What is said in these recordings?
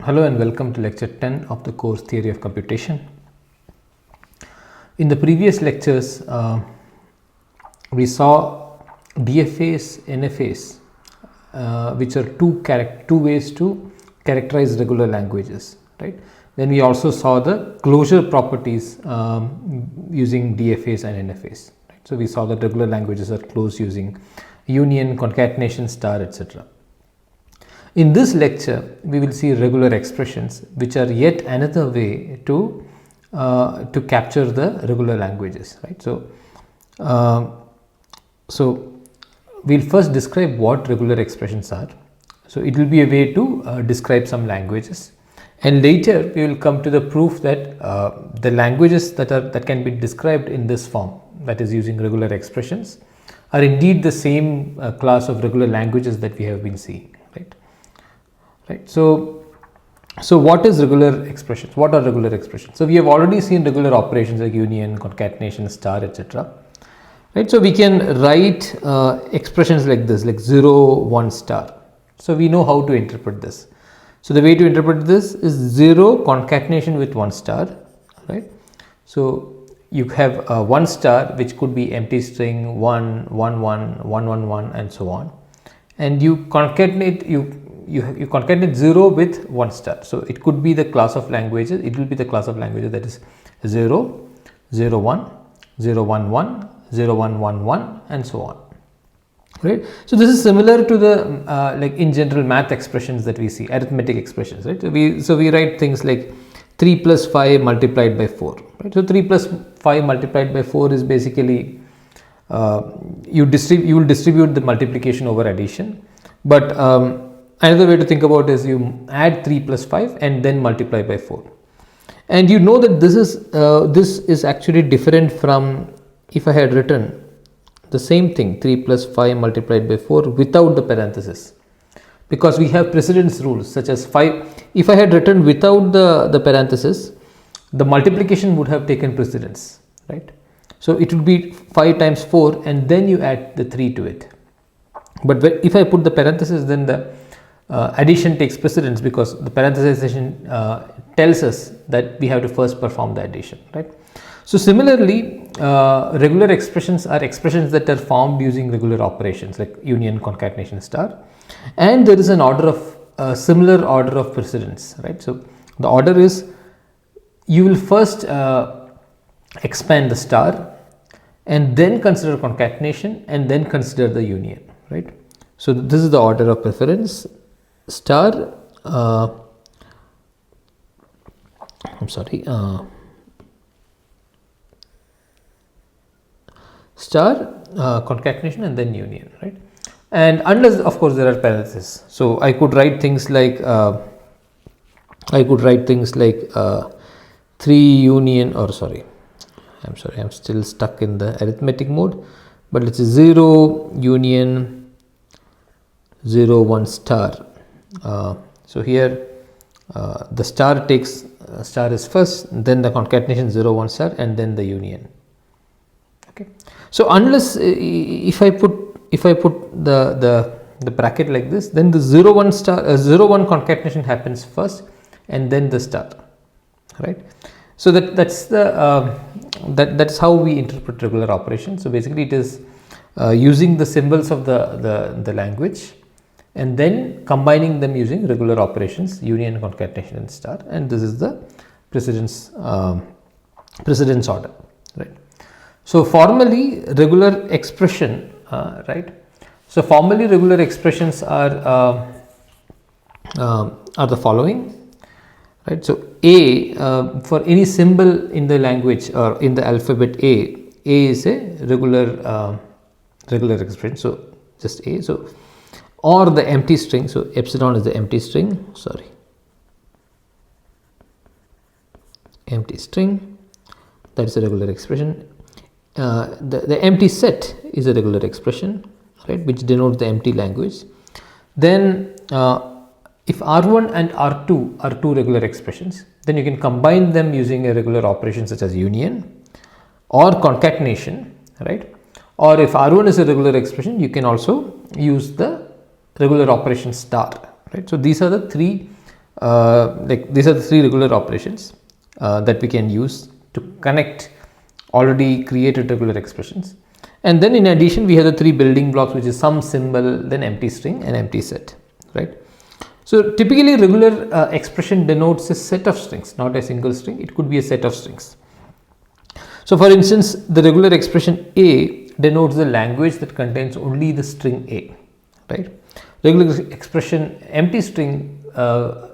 Hello and welcome to lecture 10 of the course Theory of Computation. In the previous lectures, we saw DFAs, NFAs, which are two ways to characterize regular languages, right? Then we also saw the closure properties using DFAs and NFAs. Right? So we saw that regular languages are closed using union, concatenation, star, etc. In this lecture, we will see regular expressions, which are yet another way to capture the regular languages, right? So we'll first describe what regular expressions are. So it will be a way to describe some languages, and later we will come to the proof that the languages that can be described in this form, that is using regular expressions, are indeed the same class of regular languages that we have been seeing, right? Right. So what is regular expressions? What are regular expressions? So we have already seen regular operations like union, concatenation, star, etc. Right. So we can write expressions like this, like 0, 1 star. So we know how to interpret this. So the way to interpret this is 0 concatenation with 1 star, right? So you have 1 star, which could be empty string 1, 1, 1, 1, 1, 1, and so on, and you concatenate you concatenate 0 with 1 star. So it could be the class of languages, it will be the class of languages that is 0, 0, 1, 0, 1, 1, 0, 1, 1, 1, and so on, right? So this is similar to the like in general math expressions that we see, arithmetic expressions, right? So we write things like 3 plus 5 multiplied by 4, right? So 3 plus 5 multiplied by 4 is basically you will distribute the multiplication over addition, but another way to think about is you add 3 plus 5 and then multiply by 4, and you know that this is actually different from if I had written the same thing, 3 plus 5 multiplied by 4, without the parenthesis, because we have precedence rules such as 5. If I had written without the parenthesis, the multiplication would have taken precedence, right? So it would be 5 times 4 and then you add the 3 to it. But if I put the parenthesis, then the addition takes precedence, because the parenthesization tells us that we have to first perform the addition, right? So similarly, regular expressions are expressions that are formed using regular operations like union, concatenation, star, and there is an order of similar order of precedence, right? So the order is, you will first expand the star and then consider concatenation and then consider the union, right? So this is the order of preference: star, concatenation, and then union, right? And unless of course there are parentheses, so I could write things like 3 union, or I'm still stuck in the arithmetic mode, but let's say 0 union 0, 1 star. So here the star is first, then the concatenation 0, 1 star, and then the union. Okay. So unless if I put the bracket like this, then the 0, 1 star 0, 1 concatenation happens first and then the star, right? So that's how we interpret regular operations. So basically it is using the symbols of the language and then combining them using regular operations, union, concatenation, and star, and this is the precedence order, right? So formally, regular expression, right? So formally, regular expressions are the following, right? So A, for any symbol in the language or in the alphabet A is a regular expression. So just A. So, or the empty string, so epsilon is the empty string, empty string, that is a regular expression. The empty set is a regular expression, right, which denotes the empty language. Then if R1 and R2 are two regular expressions, then you can combine them using a regular operation such as union or concatenation, right? Or if R1 is a regular expression, you can also use the regular operation star, right? So these are the three like these are the three regular operations that we can use to connect already created regular expressions. And then in addition we have the three building blocks, which is sum symbol, then empty string and empty set, right? So typically regular expression denotes a set of strings, not a single string. It could be a set of strings. So for instance, the regular expression A denotes the language that contains only the string A, right? Regular expression empty string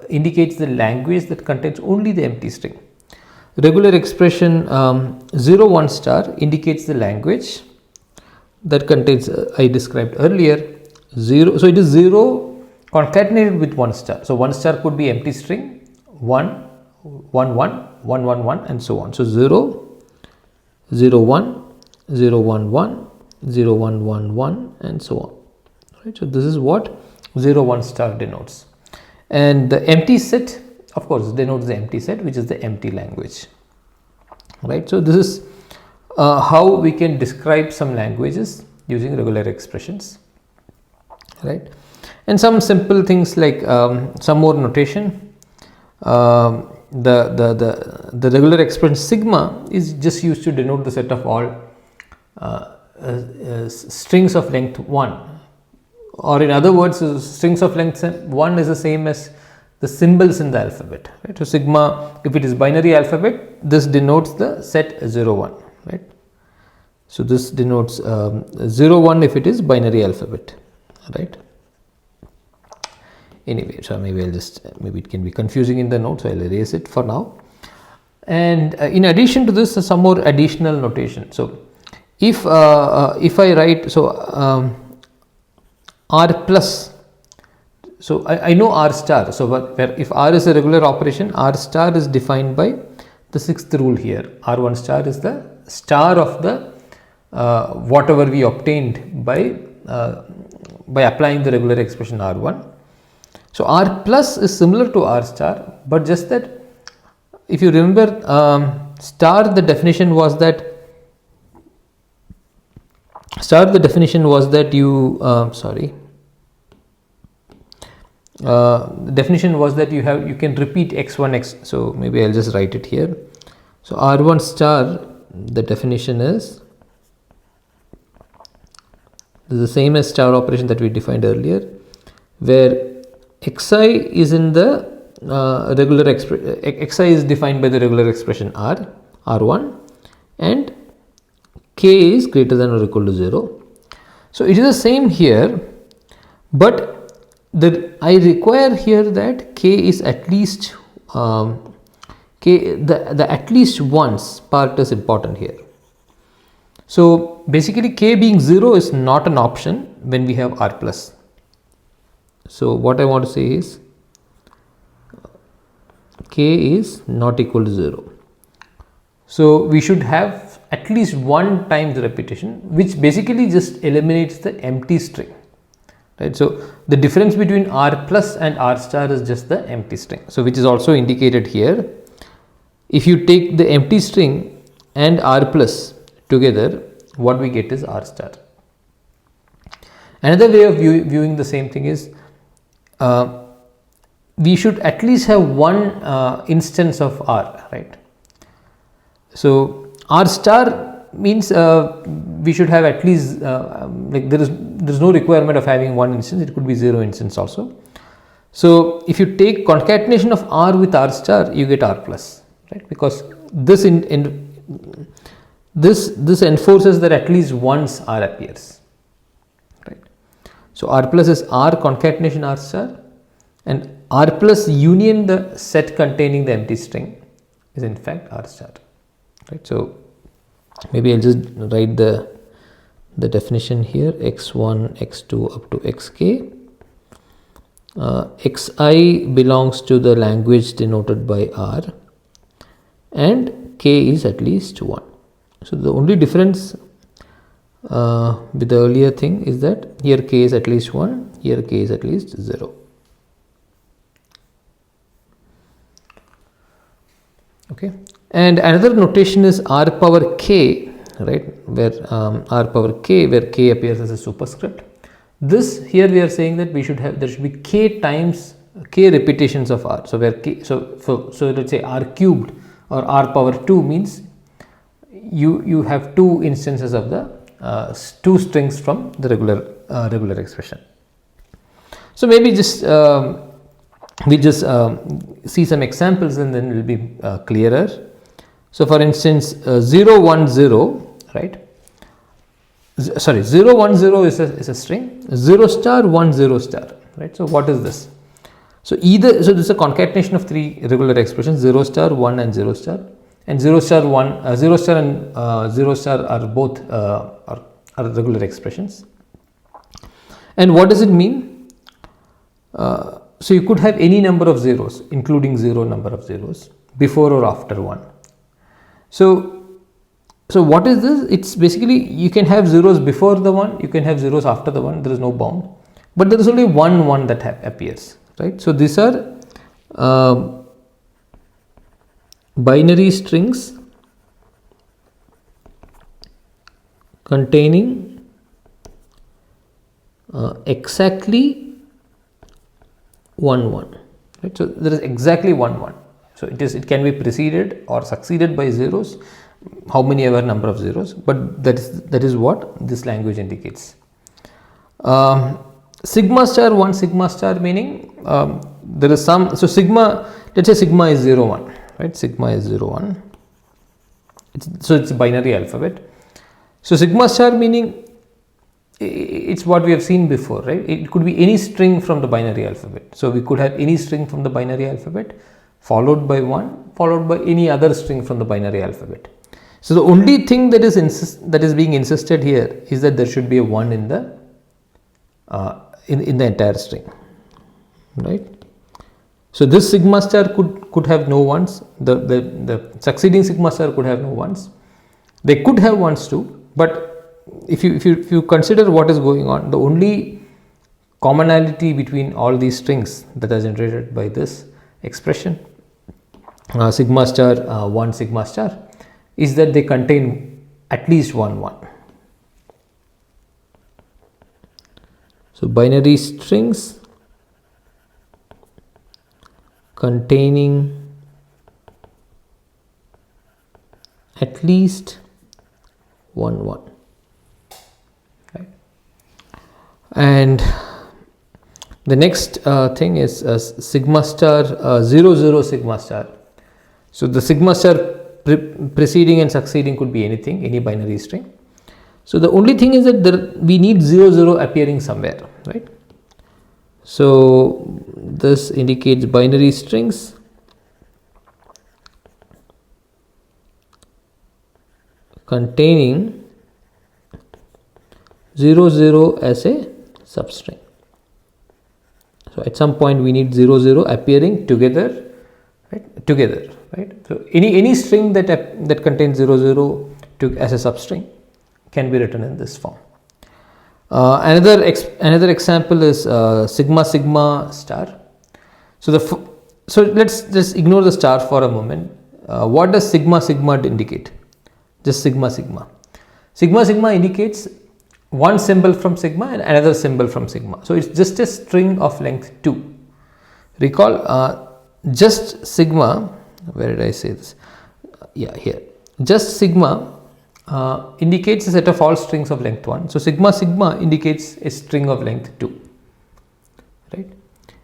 indicates the language that contains only the empty string. Regular expression 0 1 star indicates the language that contains I described earlier 0. So it is 0 concatenated with 1 star. So 1 star could be empty string 1 1 1 1 1 1 and so on. So 0 0 1 0 1 1 0 1 1 1 and so on, right? So this is what 0 1 star denotes. And the empty set, of course, denotes the empty set, which is the empty language, right? So this is how we can describe some languages using regular expressions, right? And some simple things like some more notation. The regular expression sigma is just used to denote the set of all strings of length 1, or in other words, strings of length 1 is the same as the symbols in the alphabet, right? So sigma, if it is binary alphabet, this denotes the set 0 1, right? So this denotes 0 1 if it is binary alphabet, right? Anyway, so maybe maybe it can be confusing in the notes, so I'll erase it for now. And in addition to this, some more additional notation. So if I write, so R plus, so I know R star. So where if R is a regular operation, R star is defined by the sixth rule here. R1 star is the star of the whatever we obtained by applying the regular expression R1. So R plus is similar to R star, but just that if you remember star, the definition was that you the definition was that you can repeat x1 x. So maybe I'll just write it here. So R1 star, the definition is the same as star operation that we defined earlier, where xi is in the regular expression, xi is defined by the regular expression R1, and k is greater than or equal to 0. So it is the same here, but I require here that k is at least the at least once part is important here. So basically k being 0 is not an option when we have R plus. So what I want to say is k is not equal to 0. So we should have at least one time the repetition, which basically just eliminates the empty string, right? So the difference between R plus and R star is just the empty string. So which is also indicated here. If you take the empty string and R plus together, what we get is R star. Another way of viewing the same thing is we should at least have one instance of R, right? So R star means we should have at least like there is no requirement of having one instance. It could be 0 instance also. So if you take concatenation of R with R star, you get R plus, right? Because this this enforces that at least once R appears, right? So R plus is R concatenation R star, and R plus union the set containing the empty string is in fact R star, right? So maybe I'll just write the definition here: x1, x2 up to xk. Xi belongs to the language denoted by R, and k is at least 1. So the only difference with the earlier thing is that here k is at least 1, here k is at least 0. Okay, and another notation is R power k, right, where R power k, where k appears as a superscript. This here we are saying that we should have, there should be k times k repetitions of r. So where k, so let's say r cubed or r power 2 means you have two instances of the two strings from the regular expression. So maybe just we just see some examples and then it will be clearer. So for instance 0 1 0, right, sorry, 0 1 0 is a string, 0 star 1 0 star, right. So what is this? So this is a concatenation of three regular expressions, 0 star 1 and 0 star, and 0 star 1 0 star and 0 star are both are regular expressions. And what does it mean? So you could have any number of zeros, including 0 number of zeros, before or after 1. So what is this? It's basically you can have zeros before the 1, you can have zeros after the 1, there is no bound, but there is only one 1 that appears, right. So these are binary strings containing exactly 1 1, right. So there is exactly 1 1. So it can be preceded or succeeded by zeros, how many ever number of zeros, but that is what this language indicates. Sigma star 1 sigma star meaning there is some, so sigma, let's say sigma is 0 1, right, sigma is 0 1, so it's a binary alphabet. So sigma star meaning it's what we have seen before, right. It could be any string from the binary alphabet. So we could have any string from the binary alphabet followed by 1 followed by any other string from the binary alphabet. So the only thing that is being insisted here is that there should be a 1 in the in the entire string, right. So this sigma star could have no ones, the succeeding sigma star could have no ones, they could have ones too, but if you consider what is going on, the only commonality between all these strings that are generated by this expression sigma star 1 sigma star is that they contain at least 1 1. So binary strings containing at least 1 1. Right. And the next thing is sigma star 0 0 sigma star. So the sigma star preceding and succeeding could be anything, any binary string. So the only thing is that we need 0 0 appearing somewhere, right. So this indicates binary strings containing 0 0 as a substring. So at some point we need 0 0 appearing together, right. So any string that contains 0 0 as a substring can be written in this form. Another example is sigma sigma star. So let's just ignore the star for a moment. What does sigma sigma indicate? Just sigma sigma. Sigma sigma indicates one symbol from sigma and another symbol from sigma. So it's just a string of length 2. Recall just sigma, where did I say this? Yeah, here. Just sigma indicates a set of all strings of length 1. So sigma sigma indicates a string of length 2, right.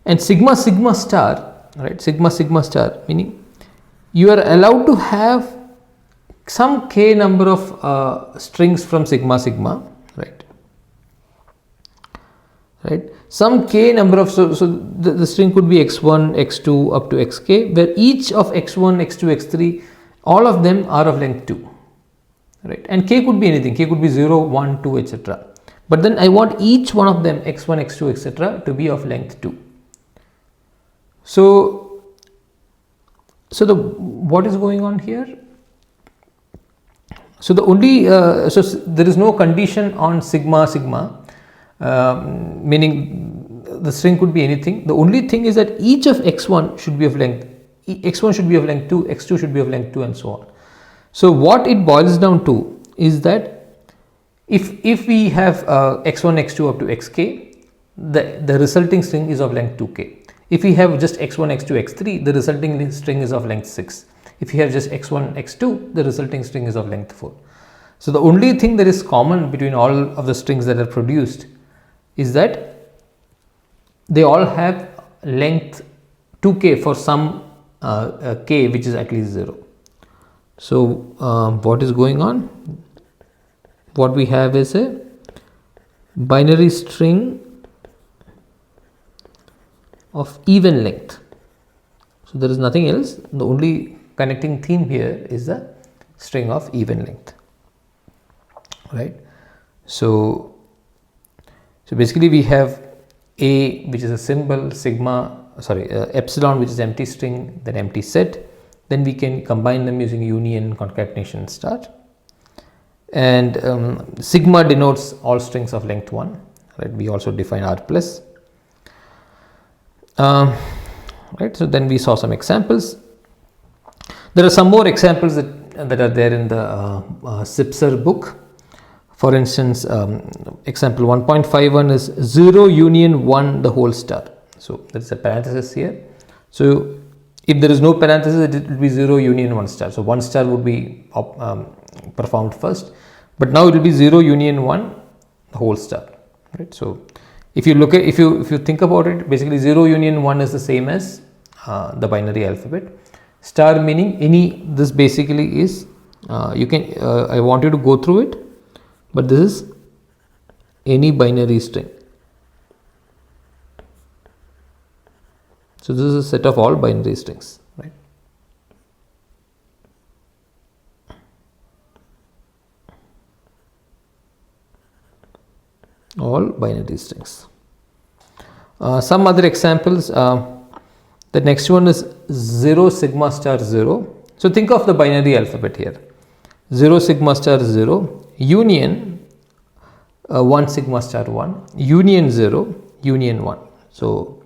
And sigma sigma star, right, sigma sigma star meaning you are allowed to have some k number of strings from sigma sigma, right, some k number of, so the string could be x1 x2 up to xk, where each of x1 x2 x3 all of them are of length 2, right, and k could be anything, k could be 0 1 2 etc., but then I want each one of them x1 x2 etc. to be of length 2. So what is going on here? So the only so there is no condition on sigma sigma, meaning the string could be anything. The only thing is that each of x1 should be of length, x1 should be of length 2, x2 should be of length 2 and so on. So what it boils down to is that if we have x1 x2 up to xk, the resulting string is of length 2k. If we have just x1, x2, x3, the resulting string is of length 6. If you have just x1, x2, the resulting string is of length 4. So the only thing that is common between all of the strings that are produced is that they all have length 2k for some k which is at least 0. So what is going on? What we have is a binary string of even length. So there is nothing else. The only connecting theme here is the string of even length, right? So basically we have a, which is a symbol, epsilon, which is empty string, then empty set. Then we can combine them using union, concatenation, start. And sigma denotes all strings of length 1, right? We also define r plus. Right, so then we saw some examples. There are some more examples that are there in the Sipser book. For instance, example 1.51 is 0 union 1 the whole star. So there is a parenthesis here. So if there is no parenthesis, it will be 0 union 1 star. So 1 star would be performed first, but now it will be 0 union 1 the whole star, right? So if you look at, if you think about it, basically 0 union 1 is the same as the binary alphabet. Star meaning any, this basically is you can I want you to go through it, but this is any binary string. So this is a set of all binary strings, right? All binary strings. Some other examples. The next one is 0 sigma star 0. So think of the binary alphabet here. 0 sigma star 0 union 1 sigma star 1 union 0 union 1. So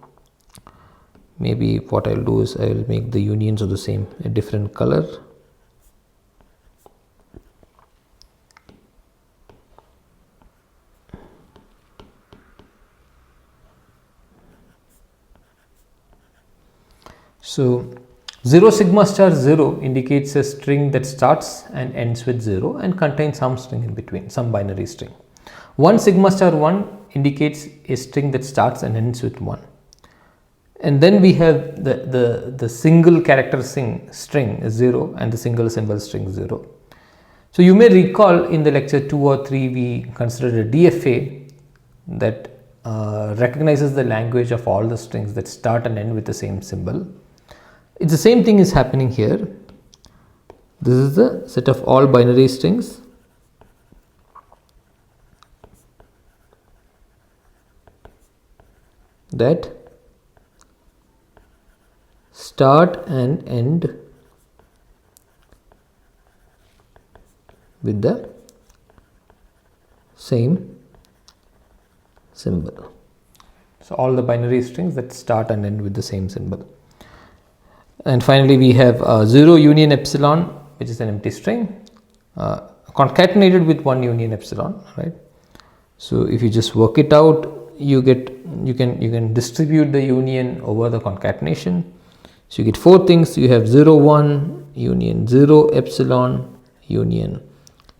maybe what I will do is I will make the unions of the same a different color. So 0 sigma star 0 indicates a string that starts and ends with 0 and contains some string in between, some binary string. 1 sigma star 1 indicates a string that starts and ends with 1. And then we have the single character string is 0 and the single symbol string 0. So you may recall in the lecture 2 or 3 we considered a DFA that recognizes the language of all the strings that start and end with the same symbol. It's the same thing is happening here. This is the set of all binary strings that start and end with the same symbol. So all the binary strings that start and end with the same symbol. And finally we have 0 union epsilon, which is an empty string concatenated with 1 union epsilon, right? So if you just work it out, you can distribute the union over the concatenation. So you get 4 things. You have 0 1 union 0 epsilon union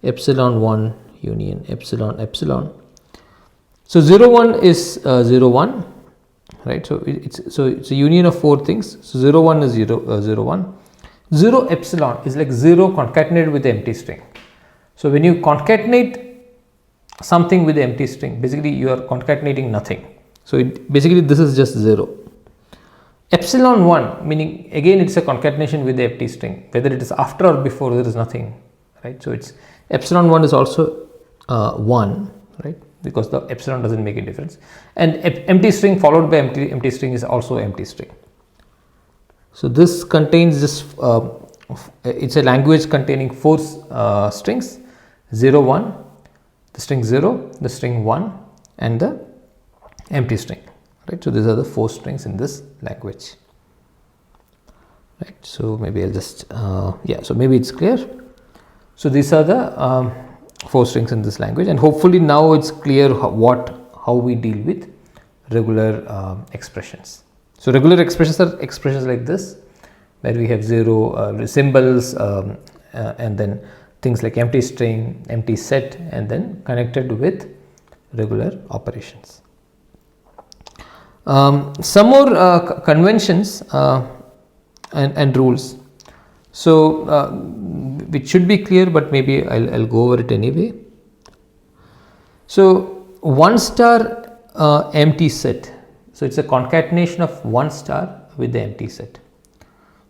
epsilon 1 union epsilon epsilon. So 0 1 is 0 1, right? So it's a union of 4 things. So 0 1 is 0 1. 0 epsilon is like 0 concatenated with the empty string. So when you concatenate something with the empty string, basically you are concatenating nothing. So basically this is just 0. Epsilon 1 meaning again it's a concatenation with the empty string, whether it is after or before there is nothing, right? So it's epsilon 1 is also 1, right? Because the epsilon doesn't make a difference, and empty string followed by empty string is also empty string. So this contains this it's a language containing 4 strings: 0 1, the string 0, the string 1, and the empty string, right? So these are the 4 strings in this language, right? So maybe I'll just so maybe it's clear. So these are the 4 strings in this language, and hopefully now it's clear how we deal with regular expressions. So regular expressions are expressions like this, where we have zero symbols and then things like empty string, empty set, and then connected with regular operations. Some more conventions and rules. So which should be clear, but maybe I'll go over it anyway. So 1 star empty set. So it's a concatenation of 1 star with the empty set.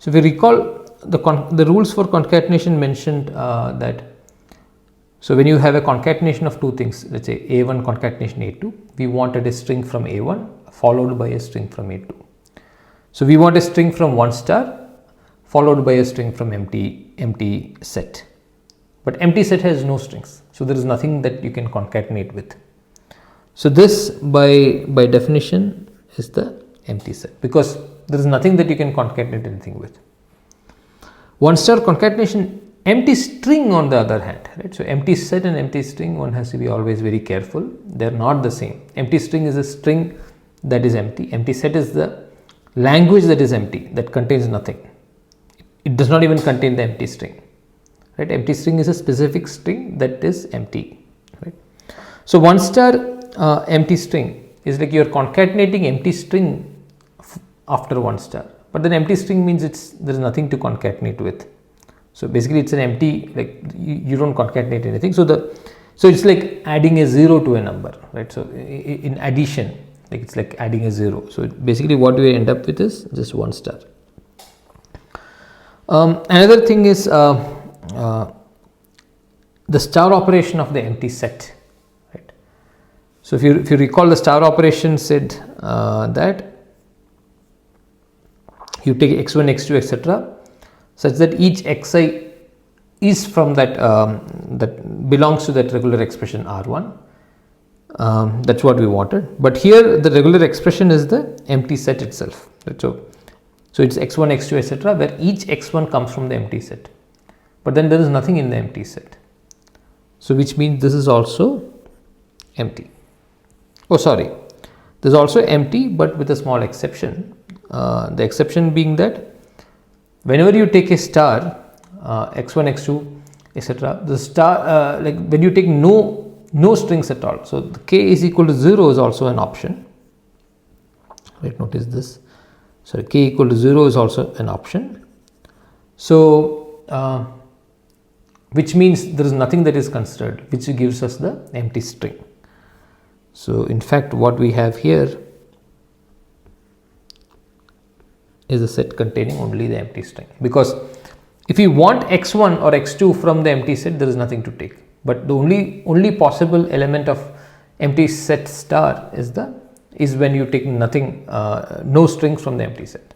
So if you recall, the rules for concatenation mentioned that, so when you have a concatenation of two things, let's say A1 concatenation A2, we wanted a string from A1 followed by a string from A2. So we want a string from 1 star followed by a string from empty set. But empty set has no strings, so there is nothing that you can concatenate with. So this by definition is the empty set, because there is nothing that you can concatenate anything with. 1 star concatenation empty string on the other hand, right? So empty set and empty string, one has to be always very careful. They are not the same. Empty string is a string that is empty. Empty set is the language that is empty, that contains nothing. It does not even contain the empty string, right? Empty string is a specific string that is empty, right? So 1 star empty string is like you are concatenating empty string after 1 star, but then empty string means there is nothing to concatenate with. So basically it's an empty, like you don't concatenate anything. So it's like adding a 0 to a number, right? So in addition, like it's like adding a 0. So basically what we end up with is just 1 star. Another thing is the star operation of the empty set, right? So if you recall, the star operation said that you take x1, x2, etc., such that each xi is from that that belongs to that regular expression R1. That's what we wanted. But here the regular expression is the empty set itself. Right? So it's x1, x2, etc., where each x1 comes from the empty set. But then there is nothing in the empty set. So which means this is also empty. Oh, sorry. This is also empty, but with a small exception. The exception being that whenever you take a star, x1, x2, etc., the star, like when you take no strings at all, so the k is equal to 0 is also an option. Right, notice this. So k equal to 0 is also an option. So which means there is nothing that is considered, which gives us the empty string. So in fact what we have here is a set containing only the empty string, because if you want x1 or x2 from the empty set, there is nothing to take. But the only possible element of empty set star is when you take nothing, no strings from the empty set.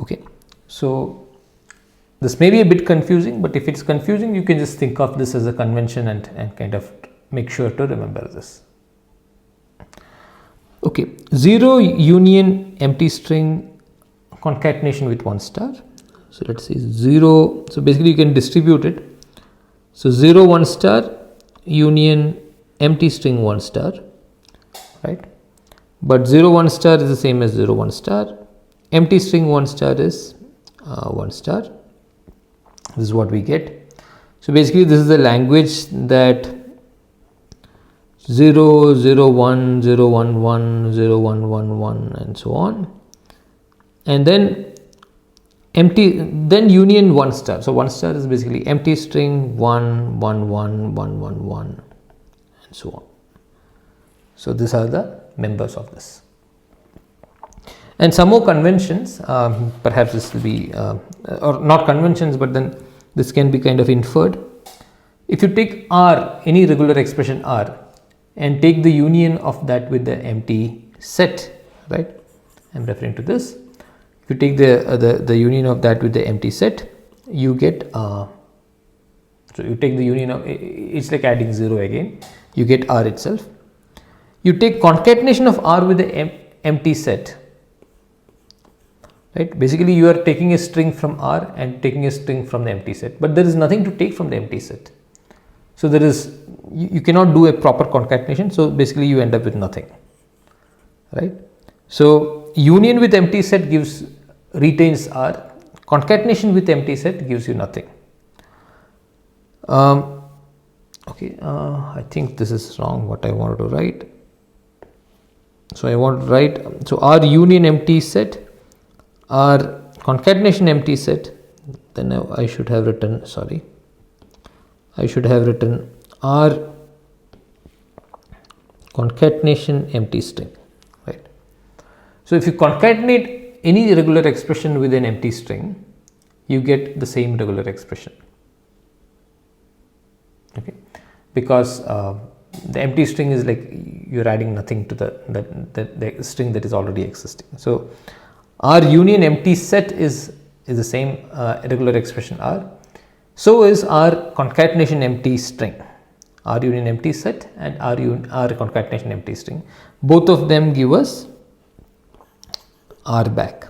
Okay, so this may be a bit confusing, but if it's confusing, you can just think of this as a convention and kind of make sure to remember this. Okay, 0 union empty string concatenation with 1 star. So let's say 0. So basically you can distribute it. So 0 1 star union empty string 1 star, right? But 0 1 star is the same as 0 1 star. Empty string 1 star is 1 star. This is what we get. So basically this is the language that 0 0 1 0 1 1 0 1 1 1 and so on, and then union 1 star. So 1 star is basically empty string 1 1 1 1 1 1 and so on. So these are the members of this. And some more conventions, perhaps this will be or not conventions, but then this can be kind of inferred. If you take R, any regular expression R, and take the union of that with the empty set, right? I am referring to this. If you take the union of that with the empty set, you get so you take the union of, it's like adding 0 again, you get R itself. You take concatenation of R with the empty set, right? Basically you are taking a string from R and taking a string from the empty set, but there is nothing to take from the empty set. So there is, you cannot do a proper concatenation, so basically you end up with nothing, right? So union with empty set retains R. Concatenation with empty set gives you nothing. Okay, I think this is wrong what I wanted to write. So I want to write, so R union empty set, R concatenation empty set, then I should have written, sorry, I should have written R concatenation empty string, right. So if you concatenate any regular expression with an empty string, you get the same regular expression, okay, because the empty string is like you're adding nothing to the string that is already existing. So R union empty set is the same regular expression R. So is R concatenation empty string. R union empty set and R concatenation empty string. Both of them give us R back.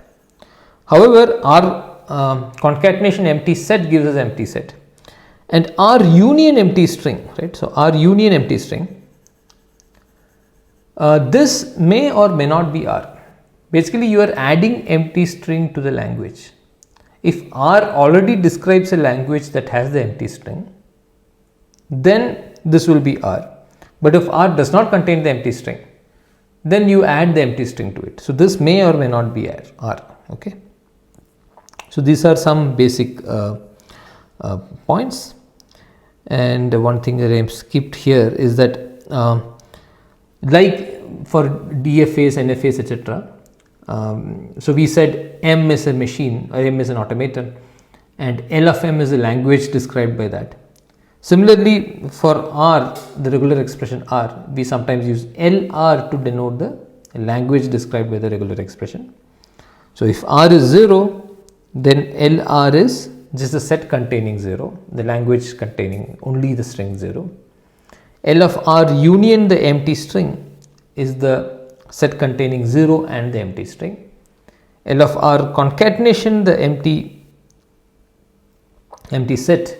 However, R concatenation empty set gives us empty set. And R union empty string, right? So R union empty string, this may or may not be R. Basically, you are adding empty string to the language. If R already describes a language that has the empty string, then this will be R. But if R does not contain the empty string, then you add the empty string to it. So this may or may not be R. Okay. So these are some basic points. And one thing that I skipped here is that like for DFAs, NFAs, etc. So we said M is a machine, or M is an automaton, and L of M is a language described by that. Similarly, for R, the regular expression R, we sometimes use LR to denote the language described by the regular expression. So if R is 0, then LR is just a set containing 0, the language containing only the string 0. L of R union the empty string is the set containing 0 and the empty string. L of R concatenation the empty set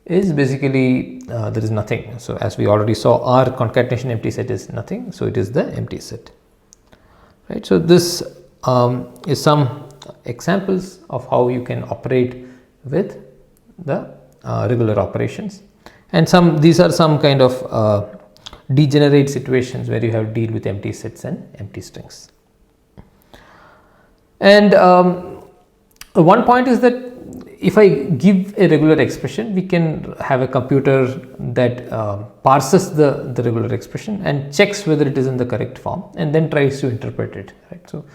is basically there is nothing. So as we already saw, R concatenation empty set is nothing, so it is the empty set, right. So this is some examples of how you can operate with the regular operations, and these are some kind of degenerate situations where you have to deal with empty sets and empty strings. And one point is that if I give a regular expression, we can have a computer that parses the regular expression and checks whether it is in the correct form and then tries to interpret it, right. So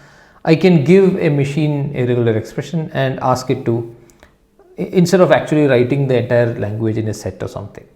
I can give a machine a regular expression and ask it to, instead of actually writing the entire language in a set or something,